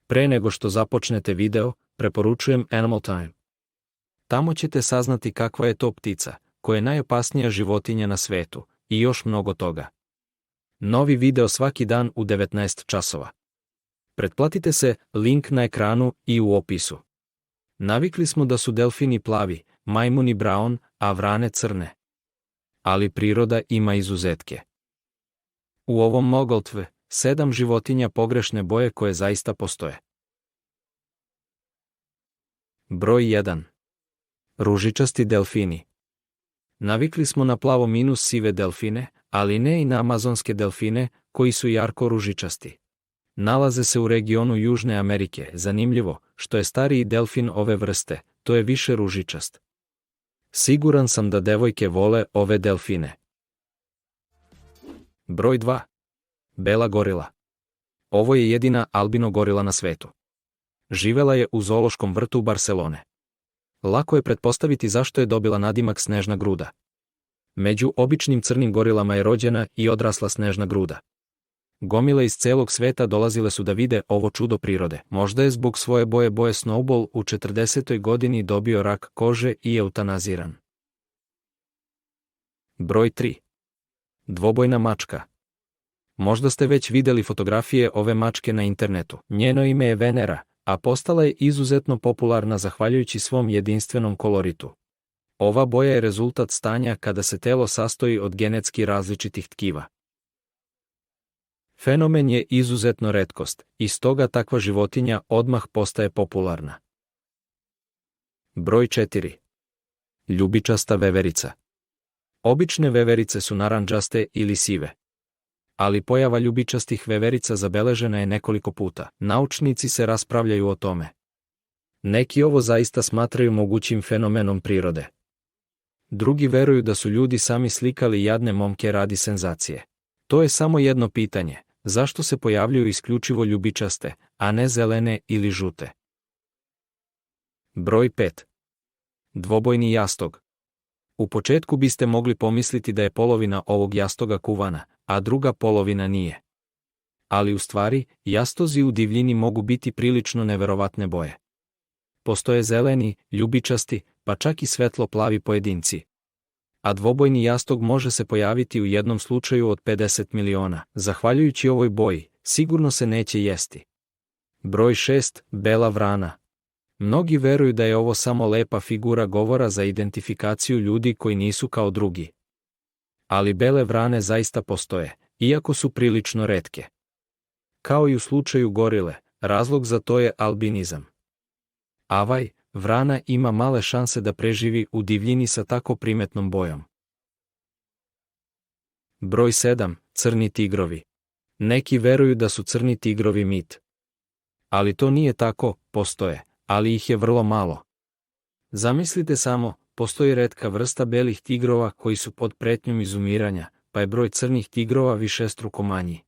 Pre nego što započnete video, preporučujem Animal Time. Tamo ćete saznati kakva je to ptica, koja je najopasnija životinja na svetu, i još mnogo toga. Novi video svaki dan u 19 časova. Pretplatite se, link na ekranu i u opisu. Navikli smo da su delfini plavi, majmuni brown, a vrane crne. Ali priroda ima izuzetke. U ovom Mogoltve, 7 životinja pogrešne boje koje zaista postoje. Broj 1. Ružičasti delfini. Navikli smo na plavo-sive delfine, ali ne i na amazonske delfine, koji su jarko ružičasti. Nalaze se u regionu Južne Amerike. Zanimljivo, što je stariji delfin ove vrste, to je više ružičast. Siguran sam da devojke vole ove delfine. Broj 2. Bela gorila. Ovo je jedina albino gorila na svetu. Živela je u zoološkom vrtu Barselone. Lako je pretpostaviti zašto je dobila nadimak snežna gruda. Među običnim crnim gorilama je rođena i odrasla snežna gruda. Gomile iz celog sveta dolazile su da vide ovo čudo prirode. Možda je zbog svoje boje Snowball u 40. godini dobio rak kože i eutanaziran. Broj 3. Dvobojna mačka. Možda ste već videli fotografije ove mačke na internetu. Njeno ime je Venera, a postala je izuzetno popularna zahvaljujući svom jedinstvenom koloritu. Ova boja je rezultat stanja kada se telo sastoji od genetski različitih tkiva. Fenomen je izuzetno retkost, i stoga takva životinja odmah postaje popularna. Broj 4. Ljubičasta veverica. Obične veverice su narandžaste ili sive. Ali pojava ljubičastih veverica zabeležena je nekoliko puta. Naučnici se raspravljaju o tome. Neki ovo zaista smatraju mogućim fenomenom prirode. Drugi veruju da su ljudi sami slikali jadne momke radi senzacije. To je samo jedno pitanje, zašto se pojavljuju isključivo ljubičaste, a ne zelene ili žute? Broj 5. Dvobojni jastog. U početku biste mogli pomisliti da je polovina ovog jastoga kuvana, a druga polovina nije. Ali u stvari, jastozi u divljini mogu biti prilično neverovatne boje. Postoje zeleni, ljubičasti, pa čak i svetlo plavi pojedinci. A dvobojni jastog može se pojaviti u jednom slučaju od 50 miliona. Zahvaljujući ovoj boji, sigurno se neće jesti. Broj 6. Bela vrana. Mnogi veruju da je ovo samo lepa figura govora za identifikaciju ljudi koji nisu kao drugi. Ali bele vrane zaista postoje, iako su prilično retke. Kao i u slučaju gorile, razlog za to je albinizam. Avaj, vrana ima male šanse da preživi u divljini sa tako primetnom bojom. Broj 7. Crni tigrovi. Neki veruju da su crni tigrovi mit. Ali to nije tako, postoje, ali ih je vrlo malo. Zamislite samo, postoji retka vrsta belih tigrova koji su pod pretnjom izumiranja, pa je broj crnih tigrova višestruko manji.